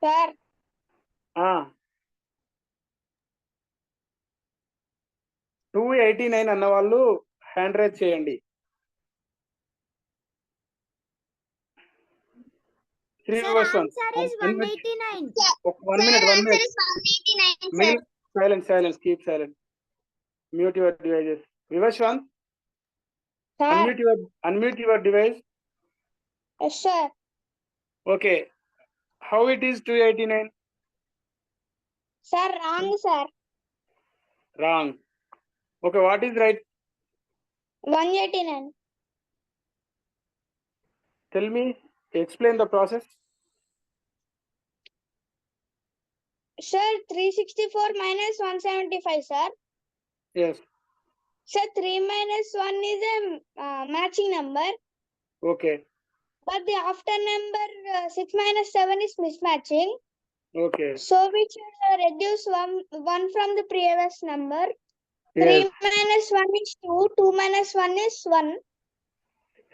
Sir 289 అన్న వాళ్ళు hand raise చేయండి. Silence. Mute your devices. Vivashwant, unmute your device. Yes, sir. Okay. How it is 289? Sir, wrong, sir. Wrong. Okay, what is right? 189. Tell me, explain the process. Sir, 364 minus 175, sir. Yes. Sir, 3 minus 1 is a matching number. Okay. But the after number 6 minus 7 is mismatching. Okay. So we should reduce one from the previous number. Yes. 3 minus 1 is 2. 2 minus 1 is 1.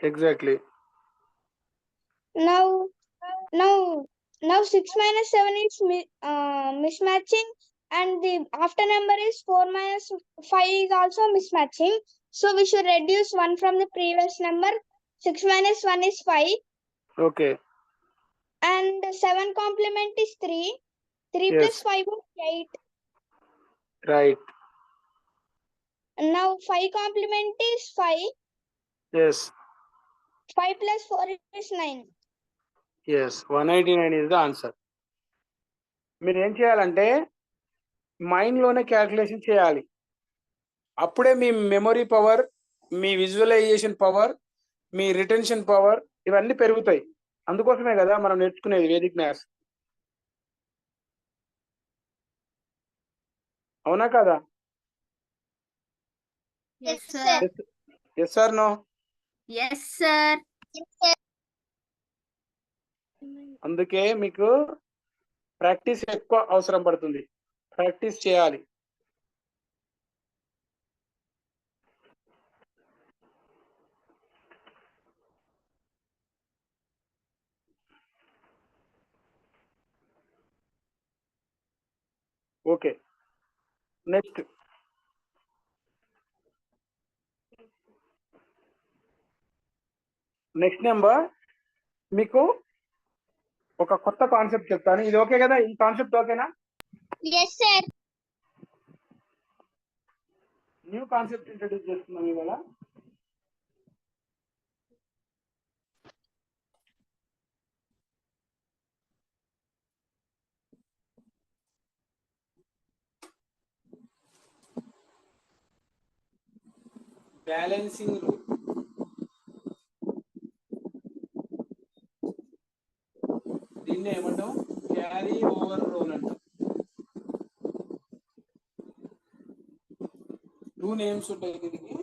Exactly. Now 6 minus 7 is mismatching, and the after number is 4 minus 5 is also mismatching. So we should reduce 1 from the previous number. 6 minus 1 is 5. Okay. And 7 complement is 3. 3 Yes. plus 5 is 8. Right. And now 5 complement is 5. Yes. 5 plus 4 is 9. Yes. 189 is the answer. మీరు ఏం చేయాలంటే మైండ్లోనే calculation చేయాలి. అప్పుడే మీ memory power, మీ visualisation power, మీ retention power ఇవన్నీ పెరుగుతాయి. అందుకోసమే కదా మనం నేర్చుకునేది వేదిక్ మ్యాథ్స్. అవునా కదా? Yes, sir. Yes or no? Yes, sir. అందుకే మీకు ప్రాక్టీస్ ఎక్కువ అవసరం పడుతుంది. ప్రాక్టీస్ చేయాలి. ఓకే, నెక్స్ట్ నెంబర్ మీకు ఒక కొత్త కాన్సెప్ట్ చెప్తాను. ఇది ఓకే కదా? ఈ కాన్సెప్ట్ ఓకేనా? Yes, sir. New concept introduce చేస్తున్నాం ఇవాళ. Balancing rule. దీన్ని ఏమంటాం? క్యారీ ఓవర్ రూల్ అంటాం. 2 నేమ్స్ ఉంటాయి దీనికి.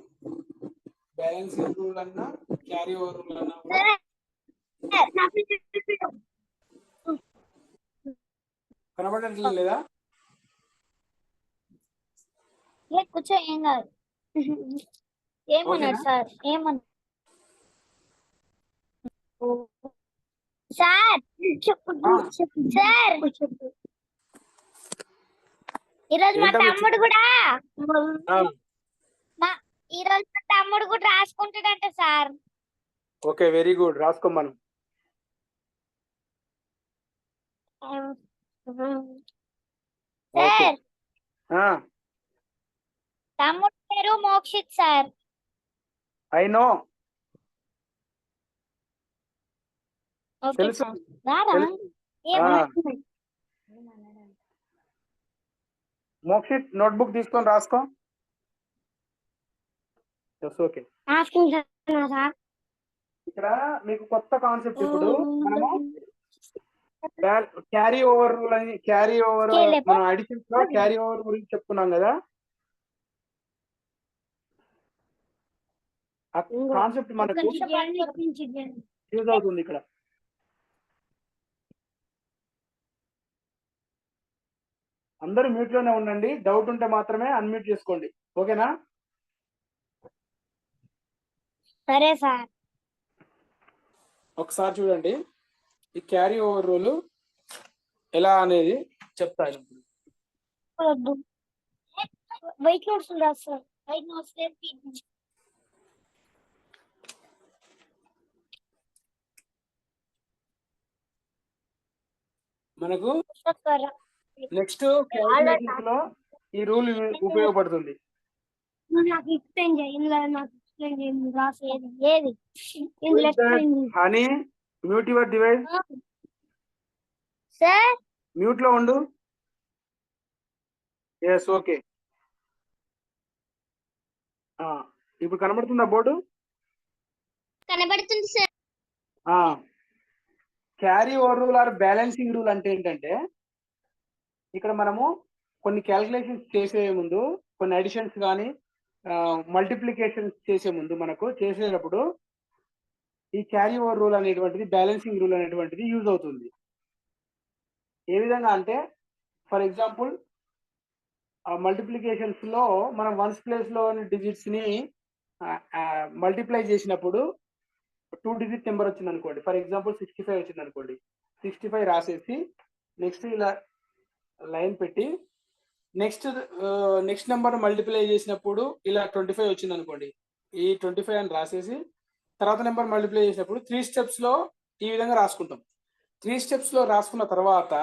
బ్యాలెన్సింగ్ రూల్ అన్నా క్యారీ ఓవర్ రూల్ అన్నా కూడా. కనబడట్లేదు లేదా? కూర్చో, ఏం కాదు. ఏమన్నారు సార్? సార్ చెప్పు సార్. ఈరోజు మా తమ్ముడు కూడా రాసుకుంటాడంట సార్. Okay, very good. రాసుకోమను. సార్, ఆ తమ్ముడు పేరు Mokshith sir. I know. Okay తెలుసు. సార్. రారా? మోక్షిత్ నోట్బుక్ తీసుకొని రాసుకో. ఓకే, ఇక్కడ మీకు కొత్త కాన్సెప్ట్. ఇప్పుడు మనము క్యారీ ఓవర్ రూల్ అని, క్యారీ ఓవర్ మనం అడిషన్స్ లో క్యారీ ఓవర్ గురించి చెప్పుకున్నాం కదా. ఆ కాన్సెప్ట్ మనకు యూజ్ అవుతుంది ఇక్కడ. అందరూ మ్యూట్ లోనే ఉండండి. డౌట్ ఉంటే మాత్రమే అన్మ్యూట్ చేసుకోండి. ఓకేనా? సరే సార్. ఒకసారి చూడండి, ఈ క్యారీ ఓవర్ రూల్ ఎలా అనేది చెప్తాను. వైట్ నోట్స్ రాదు సార్. వైట్ నోట్స్ మనకు నెక్స్ట్ క్యాలిక్యులేషన్స్ లో ఈ రూల్ ఉపయోగపడుతుంది. నాకు ఎక్స్ప్లెయిన్ చేయి. ఇందులో నాకు ఎక్స్ప్లెయిన్ చేయండి. రాసేది ఏది ఇందులో honey mute your device. Sir mute లో ఉండు. Yes okay. ఇప్పుడు కనబడుతుందా బోర్డు? కనబడుతుంది sir. Carry over rule or balancing rule అంటే ఏంటంటే ఇక్కడ మనము కొన్ని క్యాలిక్యులేషన్స్ చేసే ముందు, కొన్ని అడిషన్స్ కానీ మల్టిప్లికేషన్స్ చేసే ముందు మనకు చేసేటప్పుడు ఈ క్యారీ ఓవర్ రూల్ అనేటువంటిది, బ్యాలెన్సింగ్ రూల్ అనేటువంటిది యూజ్ అవుతుంది. ఏ విధంగా అంటే ఫర్ ఎగ్జాంపుల్ మల్టిప్లికేషన్స్ లో మనం వన్స్ ప్లేస్ లో డిజిట్స్ ని మల్టిప్లై చేసినప్పుడు 2 డిజిట్ నెంబర్ వచ్చింది అనుకోండి. ఫర్ ఎగ్జాంపుల్ 65 వచ్చింది అనుకోండి. 65 రాసేసి నెక్స్ట్ ఇలా లైన్ పెట్టి నెక్స్ట్ నెంబర్ మల్టిప్లై చేసినప్పుడు ఇలా 25 వచ్చింది అనుకోండి. ఈ 25 అని రాసేసి తర్వాత నెంబర్ మల్టిప్లై చేసినప్పుడు 3 స్టెప్స్ లో ఈ విధంగా రాసుకుంటాం. 3 స్టెప్స్ లో రాసుకున్న తర్వాత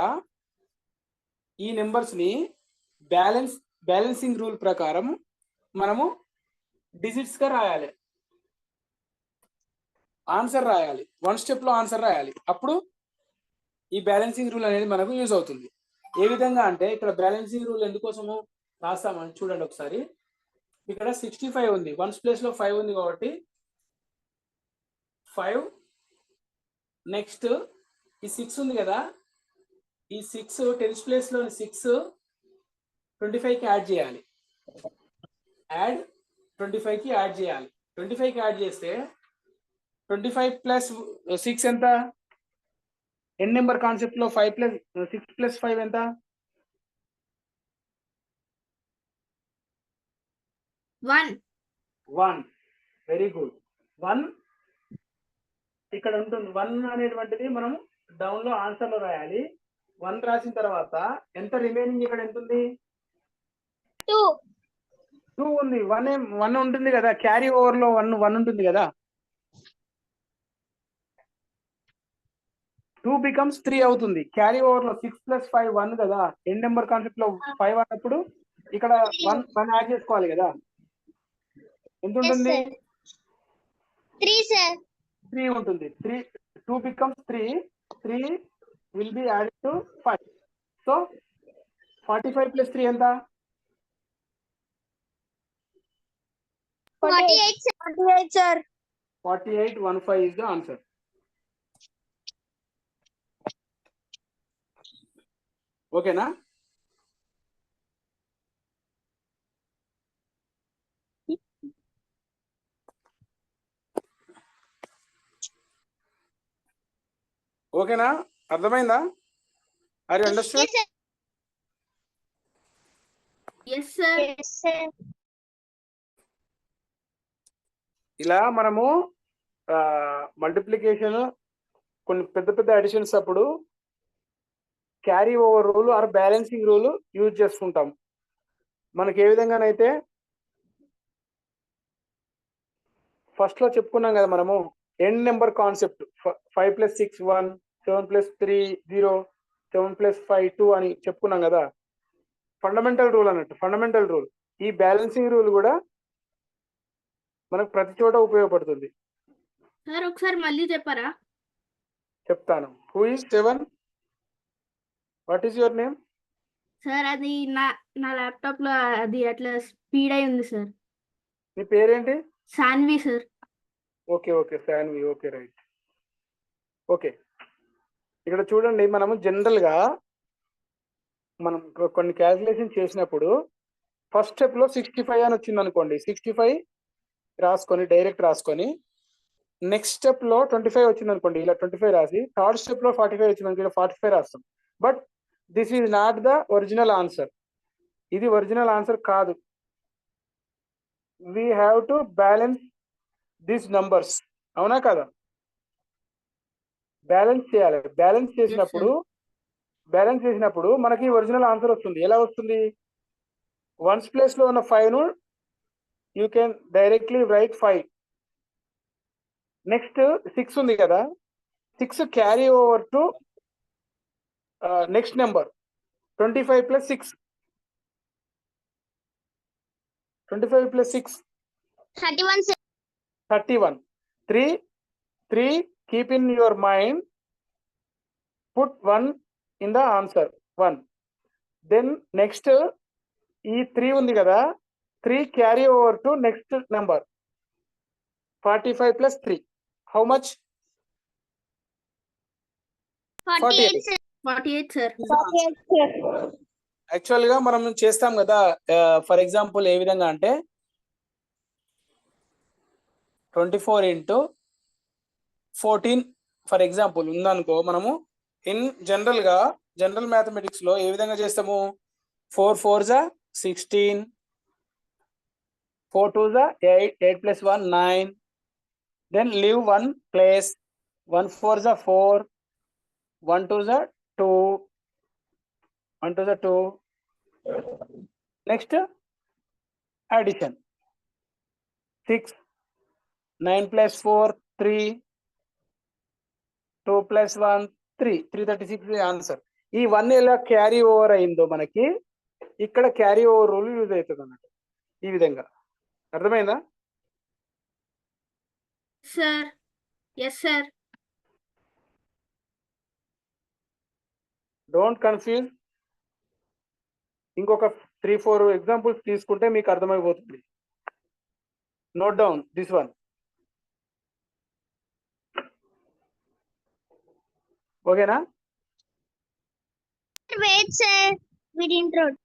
ఈ నెంబర్స్ ని బ్యాలెన్సింగ్ రూల్ ప్రకారం మనము డిజిట్స్ గా రాయాలి, ఆన్సర్ రాయాలి. 1 స్టెప్ లో ఆన్సర్ రాయాలి. అప్పుడు ఈ బ్యాలెన్సింగ్ రూల్ అనేది మనకు యూజ్ అవుతుంది. ఏ విధంగా అంటే ఇక్కడ బ్యాలెన్సింగ్ రూల్ ఎందుకోసము రాస్తామని చూడండి ఒకసారి. ఇక్కడ 65 ఉంది, 1 ప్లేస్ లో 5 ఉంది కాబట్టి 5 నెక్స్ట్ ఈ 6 ఉంది కదా, ఈ 6 10th ప్లేస్ లో 6 25 కి యాడ్ చేయాలి. 25 కి యాడ్ చేయాలి. 25 కి యాడ్ చేస్తే 25 ప్లస్ 6 ఎంత? ఎన్ నెంబర్ కాన్సెప్ట్ లో 5 ప్లస్ 6 ప్లస్ 5 ఎంత? 1. Very good. 1 ఇక్కడ ఉంటుంది. 1 అనేటువంటిది మనం డౌన్ లో ఆన్సర్ లో రాయాలి. 1 రాసిన తర్వాత ఎంత రిమైనింగ్ ఇక్కడ ఎంత ఉంది? 2 ఉంది. 1 ఉంటుంది కదా, క్యారీ ఓవర్ లో 1 ఉంటుంది కదా. 2 becomes 3 అవుతుంది. క్యారీ ఓవర్ లో 6 ప్లస్ 5 1 కదా. ఎన్ నెంబర్ కాన్సెప్ట్ లో 5 అన్నప్పుడు ఇక్కడ 1 యాడ్ చేసుకోవాలి కదా. ఎంత ఉంటుంది? 3 సార్. 3 ఉంటుంది. 2 becomes 3 will be added to 5. So 45 plus 3 ఎంత? 48 సార్. 48. 15 is the answer. ఓకేనా? ఓకేనా? అర్థమైందా? Are you understand? Yes, sir. ఇలా మనము మల్టిప్లికేషన్, కొన్ని పెద్ద పెద్ద అడిషన్స్ అప్పుడు carry over rule or balancing rule use చేసుకుంటాం. మనకి ఏ విధంగానైతే ఫస్ట్ లో చెప్పుకున్నాం కదా మనము, ఎండ్ నెంబర్ కాన్సెప్ట్ 5 + 6 1, 7 + 3 0, 7 + 5 2 అని చెప్పుకున్నాం కదా. ఫండమెంటల్ రూల్ అన్నట్టు, ఫండమెంటల్ రూల్. ఈ బ్యాలెన్సింగ్ రూల్ కూడా మనకు ప్రతి చోట ఉపయోగపడుతుంది. సార్ ఒకసారి మళ్ళీ చెప్పరా? చెప్తాను. Who is 7? What is your name? Sir అది నా ల్యాప్టాప్ లో అది అట్లా స్పీడ్ అయి ఉంది సార్. నీ పేరేంటి? Saanvi sir. Okay Saanvi. Okay right. Okay, ఇక్కడ చూడండి, మనము జనరల్ గా మనం కొన్ని క్యాలిక్యులేషన్ చేసినప్పుడు ఫస్ట్ స్టెప్ లో 65 అని వచ్చింది అనుకోండి. 65 రాసుకొని డైరెక్ట్ రాసుకొని, నెక్స్ట్ స్టెప్ లో 25 వచ్చింది అనుకోండి, ఇలా 25 రాసి, థర్డ్ స్టెప్ లో 45 వచ్చింది అనుకోండి, ఇలా 45 రాస్తాం. But this is not the original answer. ఇది ఒరిజినల్ ఆన్సర్ కాదు. We have to balance these numbers. అవునా కదా? బ్యాలెన్స్ చేయాలి. బ్యాలెన్స్ చేసినప్పుడు బ్యాలెన్స్ చేసినప్పుడు మనకి ఒరిజినల్ ఆన్సర్ వస్తుంది. ఎలా వస్తుంది? వన్స్ ప్లేస్ లో ఉన్న 5 ను you can directly right 5. Next 6 ఉంది కదా, 6 carry over to next number 25 plus 6. 25 plus 6 31 sir. 31. 3 keep in your mind, put 1 in the answer 1. Then next ఈ 3 ఉంది కదా, 3 carry over to next number 45 plus 3. How much? 48 sir. 48 sir. 48 sir. Actual గా మనం చేస్తాం కదా, for example ఏ విధంగా అంటే 24 into 14 for example ఉందనుకో, మనము ఇన్ జనరల్ మ్యాథమెటిక్స్ లో ఏ విధంగా చేస్తాము? 4 4s 16, 4 2s 8, 8 plus 1 9, then leave 1 place, 1 4s 4, 1 2s 2, 1 2s 2. Next addition 6, 9 plus 4 3, 2 plus 1 3, 336 answer. ఈ 1 ఎలా క్యారీ ఓవర్ అయిందో మనకి ఇక్కడ క్యారీ ఓవర్ రూల్ యూజ్ అవుతుంది అన్నట్టు. ఈ విధంగా అర్థమైందా? Sir. Yes sir. Don't confuse. ఇంకొక 3-4 ఎగ్జాంపుల్స్ తీసుకుంటే మీకు అర్థమైపోతుంది. Note down this one. ఓకేనా? Wait sir. We didn't wrote.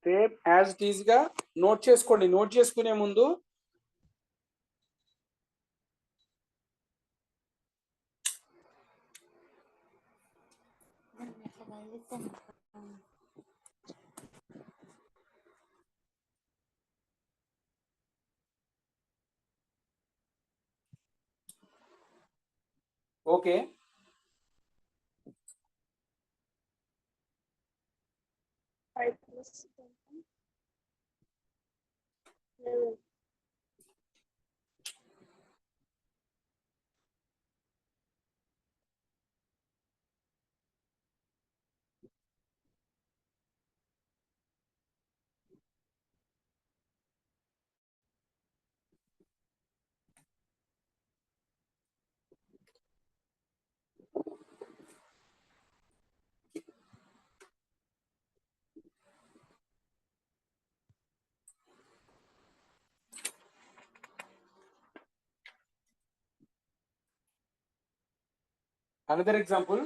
Same as it is గా నోట్ చేసుకోండి. నోట్ చేసుకునే ముందు ఓకే. Another example.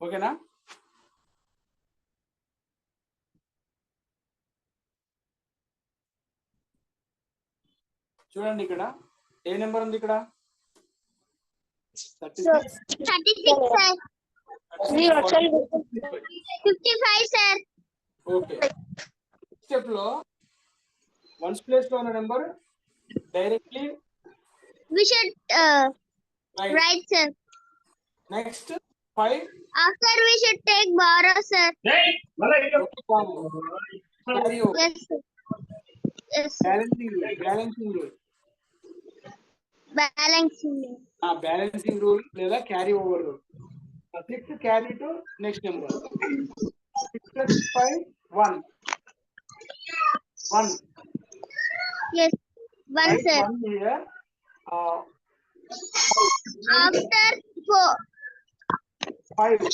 ఓకేనా? చూడండి ఇక్కడ ఏ నెంబర్ ఉంది ఇక్కడ? 36 sir. 55 sir. ఓకే. స్టెప్ లో వన్స్ ప్లేస్ లో ఉన్న number directly We should write sir. Next 5 After we should take borrow sir. carry over. Yes sir. Yes sir. Balancing rule Balancing. లేదా carry over rule. 6 carry to next number 6 plus 5 1. Yes. 1 Write sir. 1 here. After 4. 5.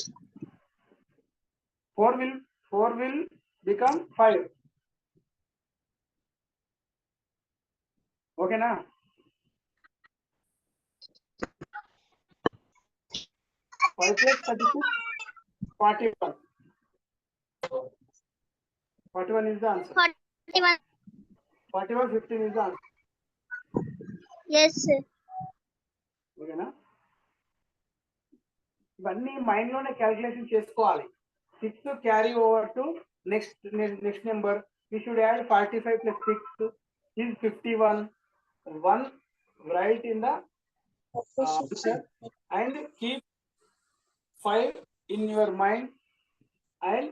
4 will become 5. ఓకేనా? Five plus 36, 41. 41 is the answer. 41. 41, 15 is the answer. Yes, sir. ఓకేనా? ఇవన్నీ mind లోనే calculation చేసుకోవాలి. 6 carry over to next number. We should add 45 plus 6 is 51. 1 write in the answer and keep 5 in your mind and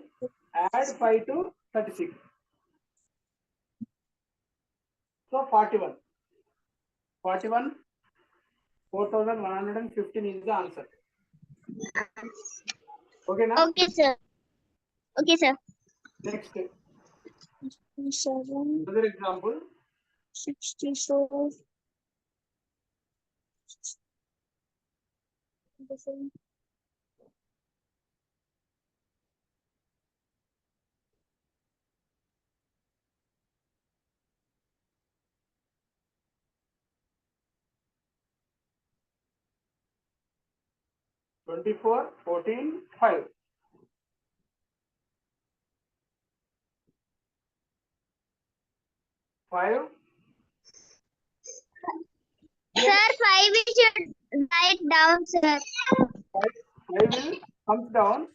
add 5 to 36. So 41. 4,115 is the answer. Okay now? Okay, sir. Okay, sir. Next, 7, another example. 64. 24, 14, 5. Five. Sir, 5 we should write down, sir. 5 will comes down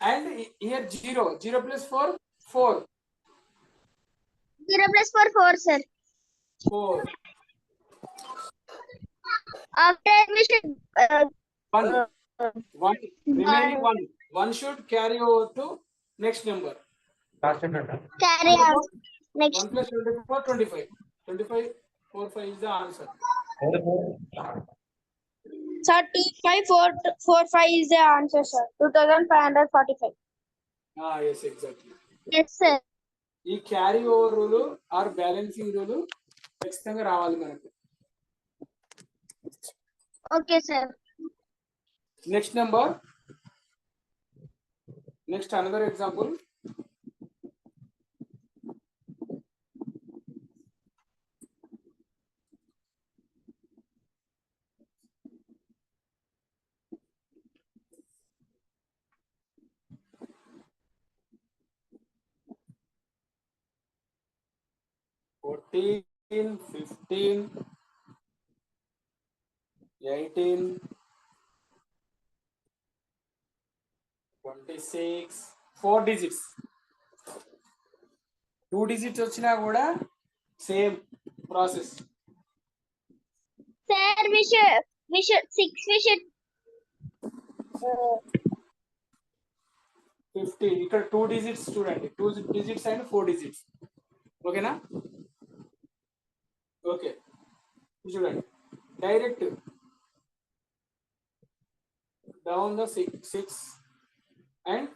and here 0. 0 plus 4, 4. 0 plus 4, 4, sir. 4. After we should 1. 1. Remaining 1. 1 should carry over to next number. carry out. Next. 1 plus 24, 25. 25, 4, 5 is the answer. Sir, 2545 is the answer, sir. 2545. Yes, exactly. Yes, sir. ఈ carry over rule or balancing rule ఖచ్చితంగా రావాలి మనకు. Okay, sir. Next number. Next another example. Fourteen, 15, 18, 26, 4 digits. 2 digits వచ్చినా కూడా same process. Sir, we should 6 we should 50. ఇక్కడ 2 digits చూడండి. 2 digits and 4 digits. ఓకేనా? Okay, చూడండి direct down the 6 and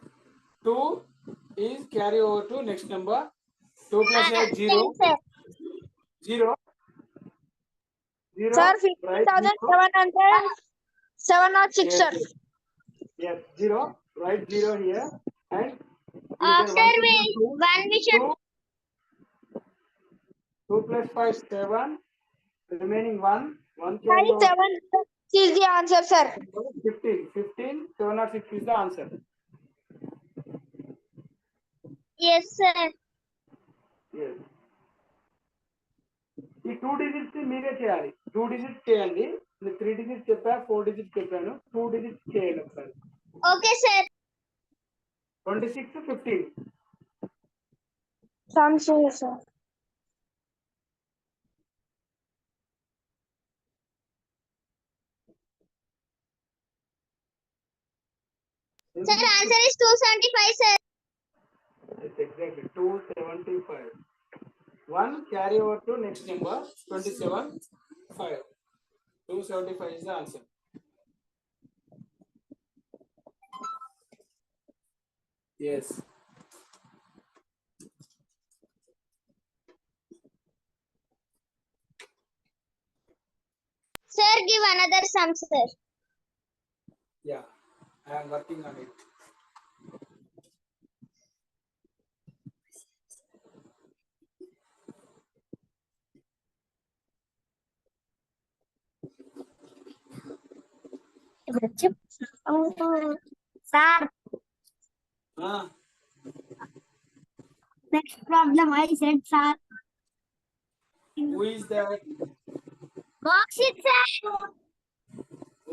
2 is carry over to next number. 2 plus 8, 0. 0. 0. Sir, Write 50,706, Yes, sir. Yes, 0. Write 0 here and After we 1 we should 2 plus 5, 7. Remaining 1 carry over. 7 is the answer, sir. 15, 706 is the answer. Yes, sir. Yes. ఈ 2 digits మీరే చేయాలి. 2 digits చేయండి. నేను 3 digits చెప్పా, 4 digits చెప్పాను. 2 digits చేయండి ఒకసారి. Okay, sir. 26, 15. Samsung, sir. Sir, answer is 275, sir. Yes, exactly. 275. 1 carry over to next number. 27, 5. 275 is the answer. Yes. Sir, give another sum, sir. Yeah, I am working on it. Sir, Next problem I said, sir. is that? Mokshit sir.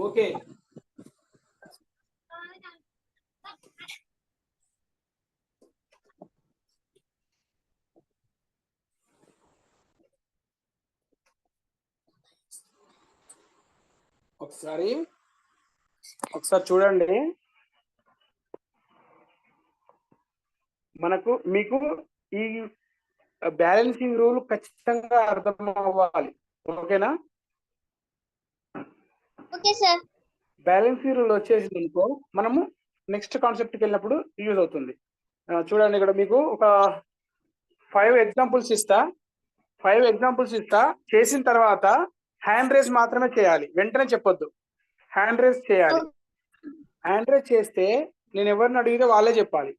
Okay. ఒకసారి చూడండి. మీకు ఈ balancing rule ఖచ్చితంగా అర్థం అవ్వాలి. ఓకేనా? Okay sir. Balancing rule వచ్చేసింది అనుకో, మనము నెక్స్ట్ కాన్సెప్ట్కి వెళ్ళినప్పుడు యూజ్ అవుతుంది. చూడండి, ఇక్కడ మీకు ఒక 5 ఎగ్జాంపుల్స్ ఇస్తా. చేసిన తర్వాత హ్యాండ్ రేస్ మాత్రమే చేయాలి, వెంటనే చెప్పొద్దు. హ్యాండ్ రేస్ చేయాలి. హ్యాండ్ రేస్ చేస్తే నేను ఎవరిని అడిగితే వాళ్ళే చెప్పాలి.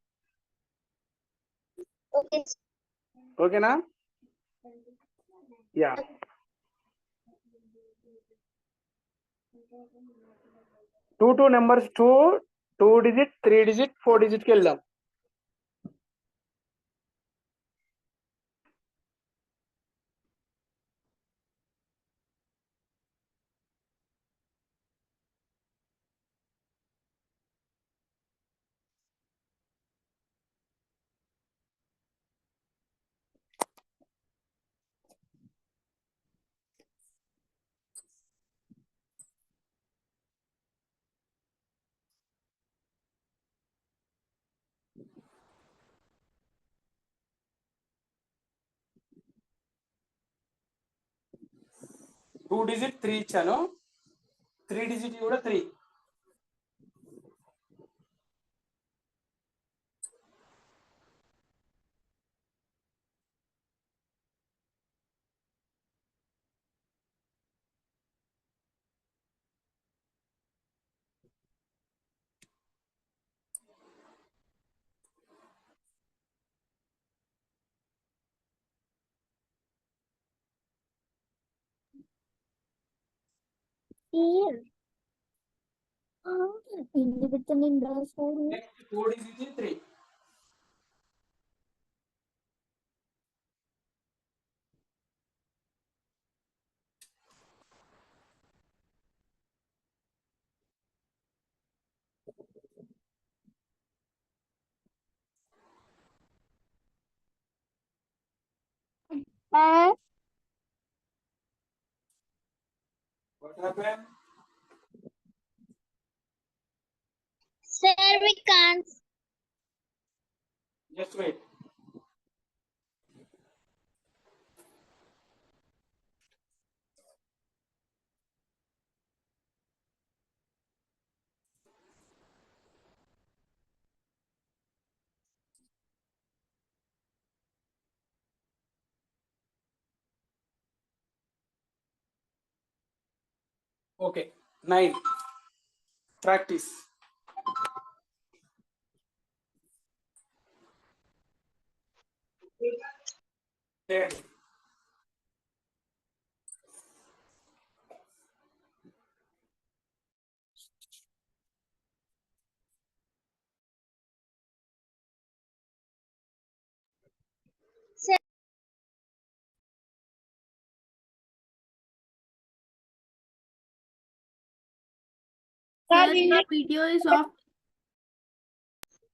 ఓకేనా? Yeah. 2 numbers 2 digit, 3 digit, 4 digit కి వెళ్దాం. టూ డిజిట్ 3 ఇచ్చాను, 3 డిజిట్ కూడా 3. Here. Independent Next 4 digit 3. What happened? Sir, we can't. Just wait. Okay, 9. Practice. 10. Sir, Sir, your video is off.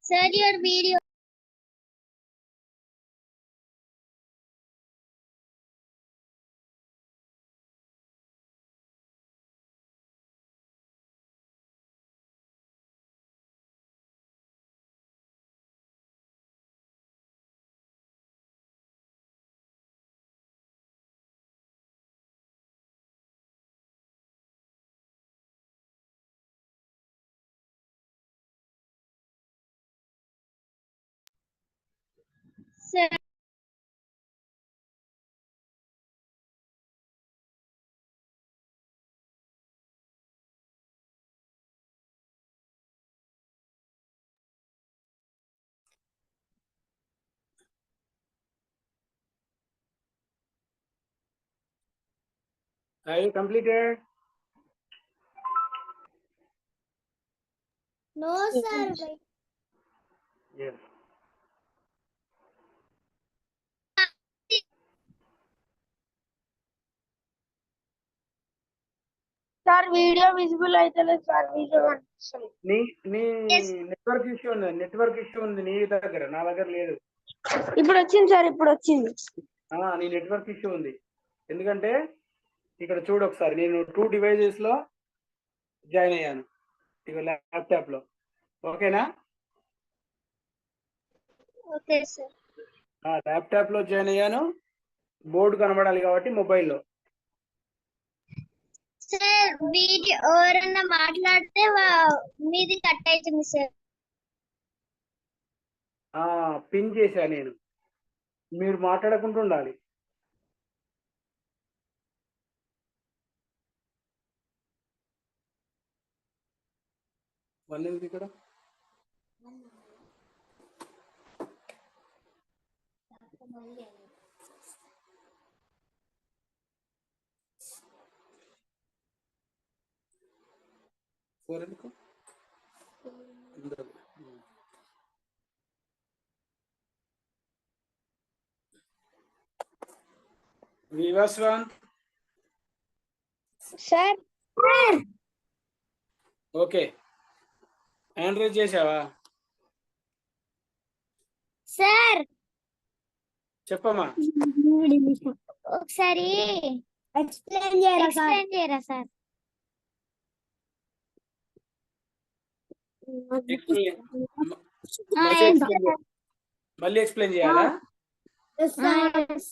sir, your video. Sir. Are you completed? No, sir. Yes. Sir video visible అయితే లేదు sir video కనిపిస్తుంది. నీ నీ Yes. Network issue ఉంది నీ దగ్గర, నా దగ్గర లేదు. ఇప్పుడు వచ్చింది సార్, ఇప్పుడు వచ్చింది. నీ నెట్వర్క్ ఇష్యూ ఉంది. ఎందుకంటే ఇక్కడ చూడు ఒకసారి, నేను 2 డివైజెస్ లో జాయిన్ అయ్యాను, ఇక ల్యాప్టాప్ లో. ఓకేనా? Okay sir. ల్యాప్టాప్ లో జాయిన్ అయ్యాను, బోర్డు కనబడాలి కాబట్టి మొబైల్లో. సార్ వీడియో ఎవరన్నా మాట్లాడితే మీది కట్ అవుతుంది సార్. పిన్ చేశా నేను, మీరు మాట్లాడకుండా ఉండాలి. వన్ ఇక్కడ ఫోర్ ఎందుకు వివాస్వాన్ సార్ ఓకే, ఆండ్రాయిడ్ చేసావా? సార్ చెప్పమ్మా. ఒకసారి ఎక్స్ప్లెయిన్ చేయరా సార్? మళ్ళీ ఎక్స్ప్లెయిన్ చేయాలా?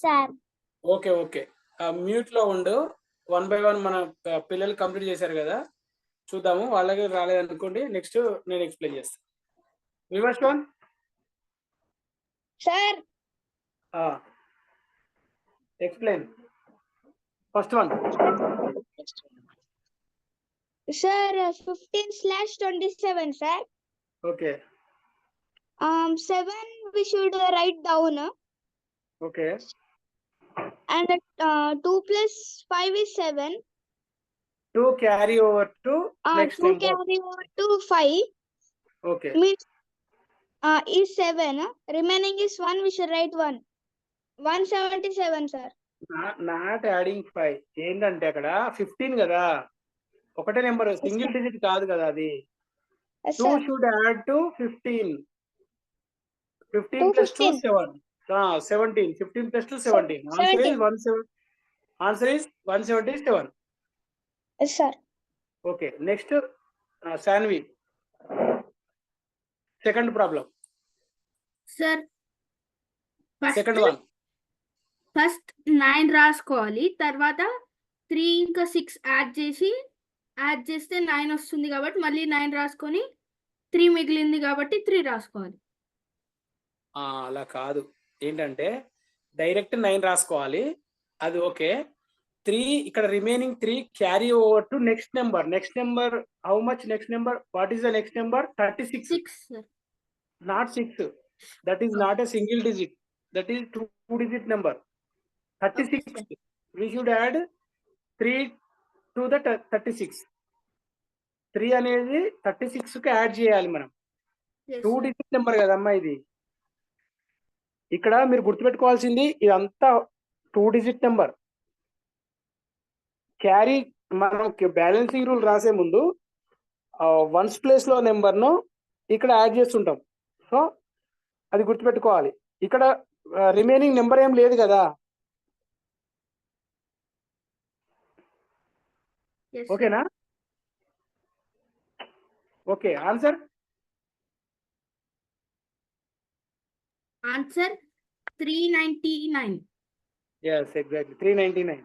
సార్ ఓకే ఓకే, మ్యూట్ లో ఉండు. 1 by 1 మన పిల్లలు కంప్లీట్ చేశారు కదా, చూద్దాము. వాళ్ళకి రాలేదనుకోండి, నెక్స్ట్ నేను ఎక్స్ప్లెయిన్ చేస్తాను. Vivaswan sir explain first one. Sir 15/27 sir. Okay 7 we should write down, okay and 2 + 5 is 7. 2 carry over to next 2 number. carry over to 5 okay means is 7. Remaining is 1. We should write 1. 177 sir. Not adding 5. ఏంటంటే అక్కడ 15 కదా, ఒకటే number, single digit కాదు కదా అది. Yes, 2 sir. Should add to 15. 15 2 plus 2 15. 7. 17. 15 plus 2 17. Answer is 17. Answer is 177. Yes, sir. Okay. Next, Sanvi. Second problem. Sir Second one. First 9 రాసుకోవాలి, తర్వాత 3 ఇంకా 6 యాడ్ చేస్తే 9 వస్తుంది కాబట్టి మళ్ళీ 9 రాసుకొని 3 మిగిలింది కాబట్టి 3 రాసుకోవాలి. అలా కాదు, ఏంటంటే డైరెక్ట్ 9 రాసుకోవాలి, అది ఓకే. 3 ఇక్కడ remaining 3 carry over to next number. Next number how much? Next number what is the next number? 36. 6 sir. Not 6. That is not a single digit. That is 2 digit number. 36. Okay. We should add 3 to the 36. 3 అనేది 36 కి add చేయాలి మనం. Yes, 2 sir. digit number కదమ్మా ఇది. ఇక్కడ మీరు గుర్తుపెట్టుకోవాల్సింది, ఇదంతా 2 digit నెంబర్. క్యారీ మనం బ్యాలెన్సింగ్ రూల్ రాసే ముందు వన్స్ ప్లేస్ లో నెంబర్ ను ఇక్కడ యాడ్ చేస్తుంటాం. సో అది గుర్తుపెట్టుకోవాలి. ఇక్కడ రిమైనింగ్ నెంబర్ ఏం లేదు కదా. Yes, sir. ఓకేనా? Okay, answer answer 399. yes exactly 399.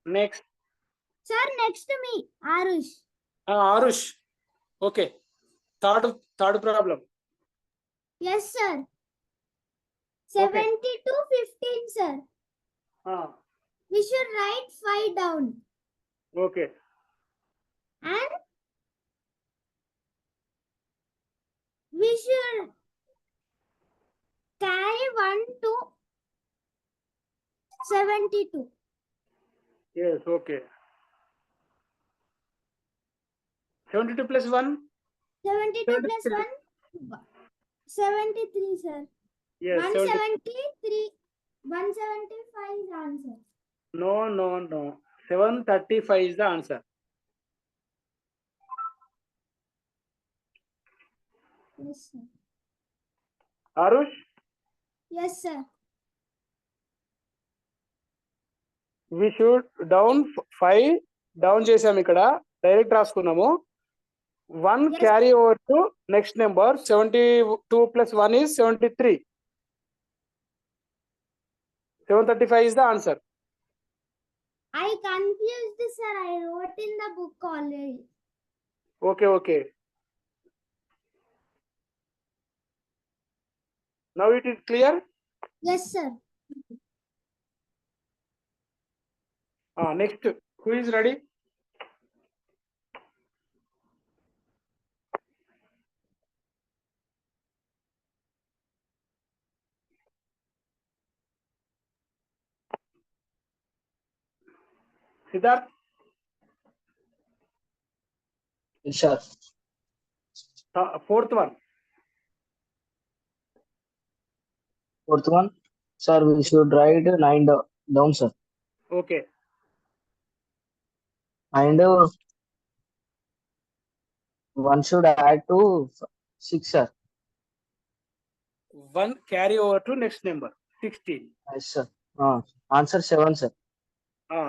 Next Sir, next to me, Arush. Arush. Okay, third problem. Yes, sir. Okay. 72 15, sir. We should write 5 down. Okay And we should carry 1 to 72. yes okay. 72 plus 1. 72 plus 1, 73, sir. Yes, 173, 175 is answer. No. 735 is the answer. Yes, sir. Arush, Yes, sir. we should down 5 down చేసాము ఇక్కడ direct రాసుకున్నాము 1 Yes. Carry over to next number 72 plus 1 is 73. 735 is the answer. I confused, sir. I wrote in the book already. Okay. Now it is clear. Yes, sir. Next, who is ready? Siddharth, Sure. fourth one. Fourth one, sir, we should write 9 down, sir. Okay. And 1 should add to 6, sir. 1 carry over to next number 16. Yes, sir. Answer 7, sir.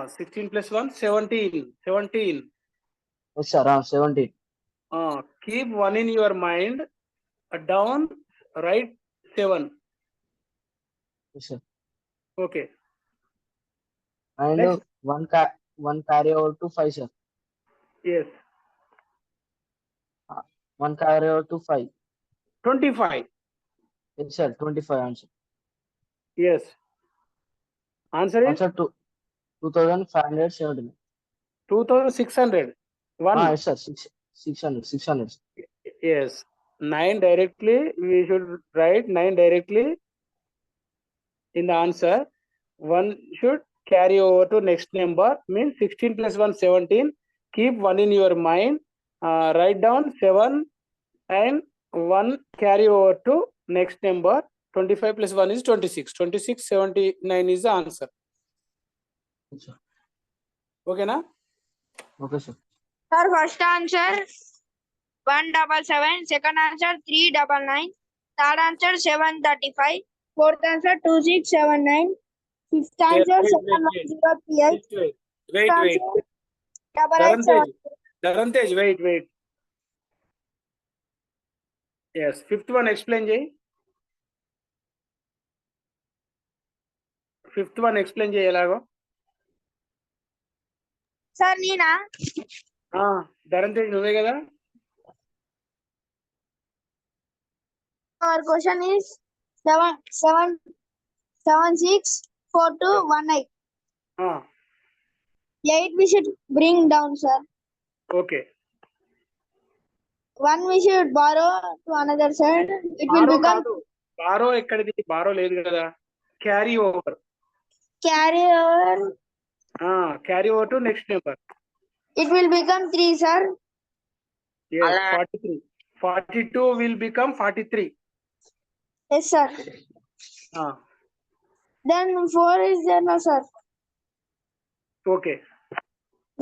16 plus 1 17. Yes, sir. 17. Keep 1 in your mind. Down, write 7. Yes, sir. Okay. And Next. 1 carry over to 5, sir. Yes. 1 carry over to 5. 25. Yes, sir. 25 answer. Yes. Answer is Answer 2579. 2600. 1. Yes, sir. 600. Yes. 9 directly. We should write 9 directly in the answer. 1 should carry over to next number. Means 16 plus 1 17. Keep 1 in your mind. Write down 7 and 1 carry over to next number. 25 plus 1 is 26. 2679 is the answer. Yes, sir. Okay, na? Okay, sir. Sir, first answer 177, second answer 399, third answer 735, fourth answer 2679, fifth answer wait. 7138, Wait. answer 8887. Dharantej, wait. Yes, fifth one explain Jay. Fifth one explain Jay elago. Sir, Nina, Dharantej నువ్వే కదా. our question is 764218. 8 we should bring down, sir. Okay. 1 we should borrow to another side. It will become borrow ఎక్కడిది? Borrow లేదు కదా. Carry over. carry over. Carry over to next number. It will become 3, sir. Yes, 43. 42 will become 43. Yes, sir. Then 4 is there, no, sir. Okay.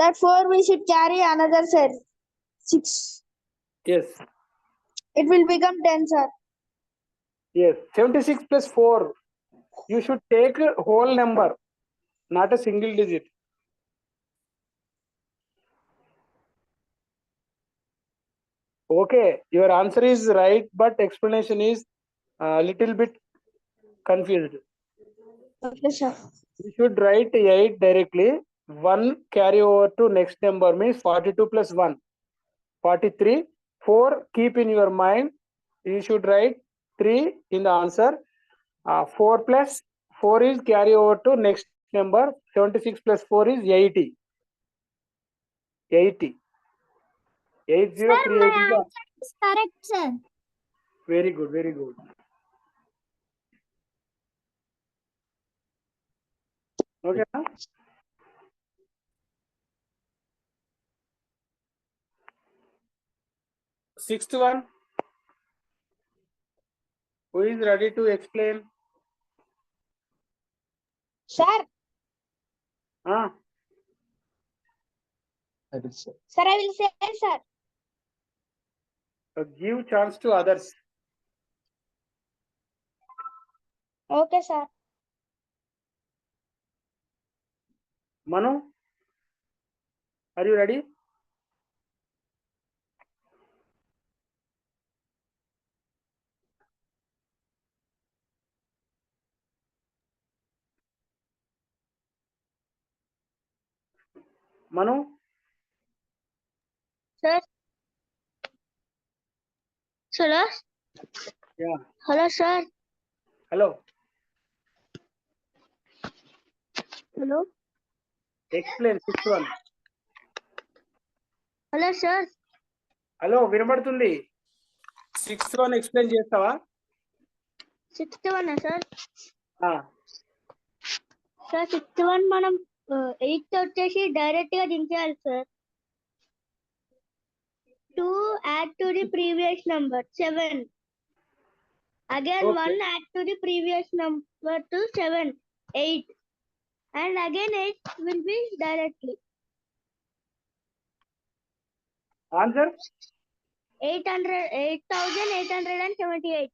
That 4 we should carry another side. 6. Yes. It will become 10, sir. Yes. 76 plus 4. You should take a whole number, not a single digit. Okay, your answer is right, but explanation is a little bit confused. Okay, sir. You should write 8 directly. 1 carry over to next number means 42 plus 1. 43. 4 keep in your mind. You should write 3 in the answer. 4 plus 4 is carry over to next number. 76 plus 4 is 80. 80. 8038 is the Is correct, sir. very good. Okay. Sixth one. Who is ready to explain? Sir, I will say. sir, I will say, sir. Give chance to others. Okay, sir. Manu, are you ready? Manu, Sir. Hello. yeah, Hello, sir. hello. Hello. Explain 6th one. Hello, sir. Hello వినబడుతుంది. 6th one explain చేస్తావా? 6th one, sir. Ah, Sir, 6th one మనం 8th వచ్చేసి direct గా దించేయాలి sir. 2 add to the previous number 7. Again Okay. 1 add to the previous number to 7, 8. And again 8 will be directly. answer 8,878.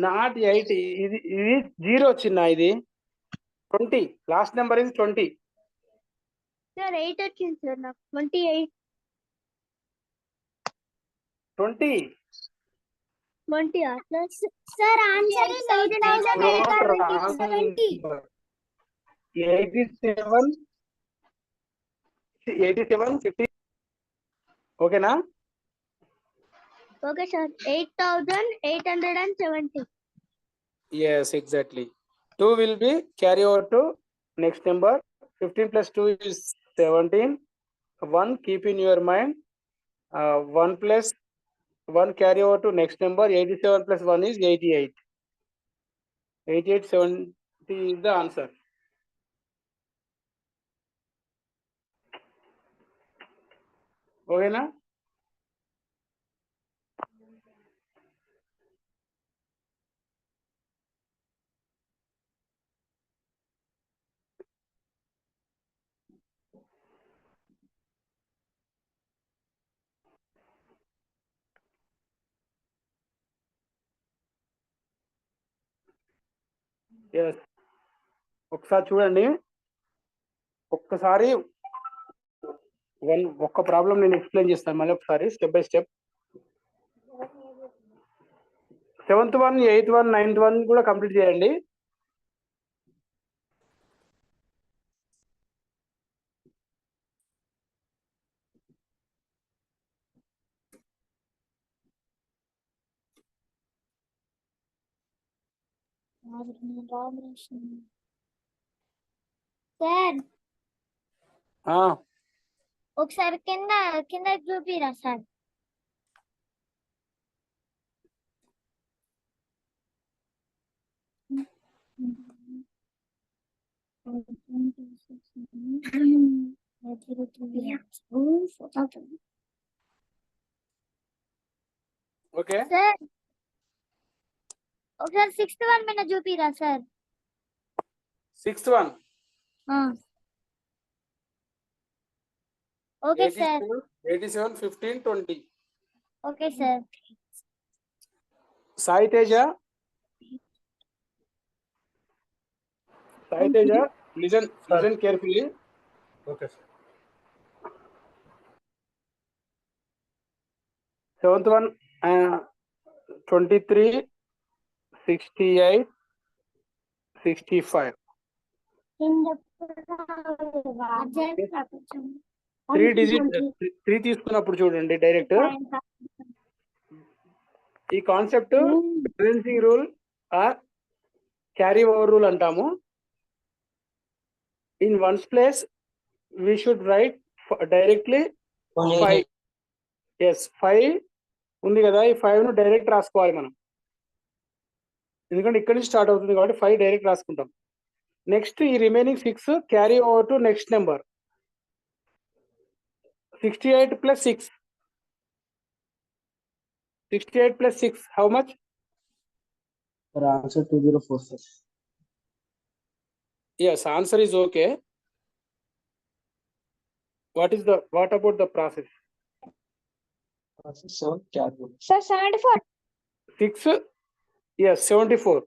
Not 8. ఇది 0 చిన్న, ఇది 20. Last number is 20. Sir, 8 వచ్చింది sir నాకు 28. 20. 20 sir, answer is 8,870. 87 50. ఓకేనా? Okay, sir. 8,870. Yes, exactly. 2 will be carry over to next number. 15 plus 2 is 17. 1 keep in your mind. 1 plus 1 carry over to next number. 87 plus 1 is 88. 8870 is the answer. ఓకేనా? Yes. ఒకసారి చూడండి. ఒక్కసారి ఒక్క problem నేను explain చేస్తాను మళ్ళీ ఒకసారి step by step. 7th one, 8th one, 9th one కూడా కంప్లీట్ చేయండి. సార్ ఆ, ఒకసారి కింద చూపిరా సార్. ఓకే. సార్ ఒకసారి 6th one మీద చూపిరా సార్. 6th one. Okay sir. 87 15 20. Okay sir. Sai Teja, listen carefully. Okay, sir. 7th one, 23 68 65. 3 digit 3 తీసుకున్నప్పుడు చూడండి డైరెక్ట్. ఈ concept balancing rule or carry over rule అంటాము. In ones place we should write directly 5. Yes, 5 ఉంది కదా, ఈ 5 ను డైరెక్ట్ రాసుకోవాలి మనం, ఎందుకంటే ఇక్కడ నుంచి స్టార్ట్ అవుతుంది కాబట్టి 5 డైరెక్ట్ రాసుకుంటాం. నెక్స్ట్ ఈ remaining 6 carry over to next number. 68 plus 6. 68 plus 6, how much? Sir, answer 2046. Yes, answer is okay. What about the process? Process 7 carry. Sir 74. 6 Yes, 74.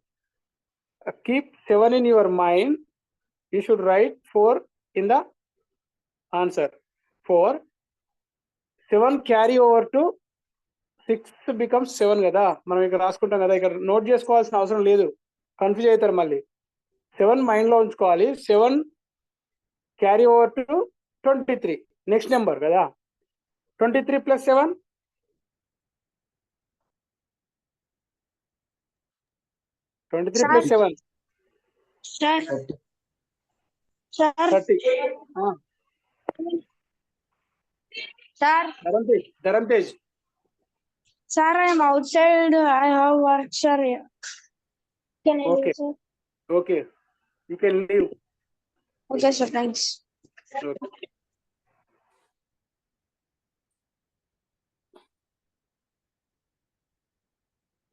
Keep 7 in your mind. You should write 4 in the answer. 4. 7 carry over to 6 becomes 7 కదా, మనం ఇక్కడ రాసుకుంటాం కదా, ఇక్కడ note చేసుకోవాల్సిన అవసరం లేదు, confuse అవుతారు మళ్ళీ. 7 మైండ్ లో ఉంచుకోవాలి. 7 carry over to 23, next number కదా. 23 + 7 23 + 7 Sir, 30. sir, 30. sir, Dharam Tej sir, I am outside. I have work, sir. Can I Okay. leave, sir? Okay, you can leave. Okay, sir. Thanks.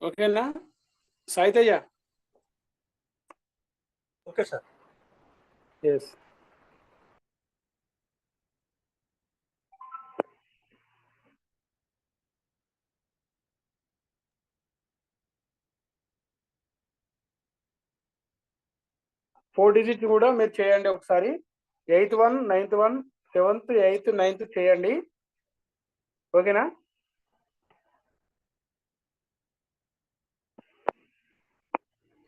ఓకేనా Saiteja? Okay sir. Yes. Four digit కూడా మీరు చేయండి ఒకసారి. 8th 1, 9th 1, 7th, 8th, 9th చేయండి. ఓకేనా?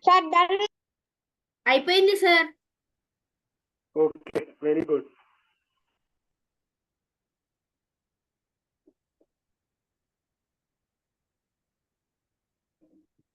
Sir, done. అయిపోయింది sir. Okay, very good.